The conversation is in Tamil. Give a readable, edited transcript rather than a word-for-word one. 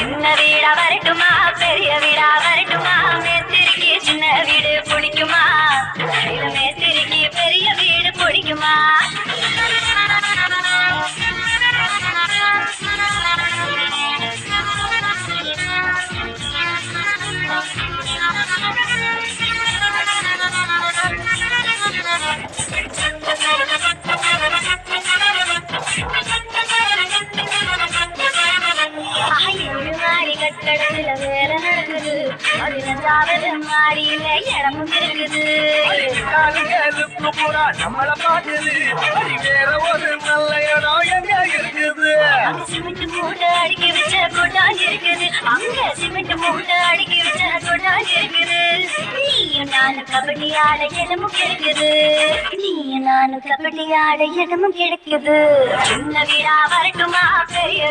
சின்ன வீடா வரட்டுமா பெரிய வீடா வரட்டுமா மேஸ்திரிக்கு சின்ன வீடு பிடிக்குமா இல்ல மேஸ்திரிக்கு பெரிய வீடு பிடிக்குமா கட்டடத்துல வேலை நடக்குது பதினஞ்சாவது மாடியில இடமும் இருக்குது நம்மள பாக்குது வேற ஒரு நல்ல இடம் எங்க இருக்குது சிமெண்ட் மூட்டை அடுக்கி வச்ச கொட்டாங்க இருக்குது அங்க சிமெண்ட் மூட்டை அடுக்கி வச்ச கொட்டாங்க இருக்குது நீயும் நானும் கபடி ஆட இடமும் கிடைக்குது நீயும் நானும் கபடி ஆட இடமும் கிடைக்குது சின்ன வீடா வரட்டுமா பெரிய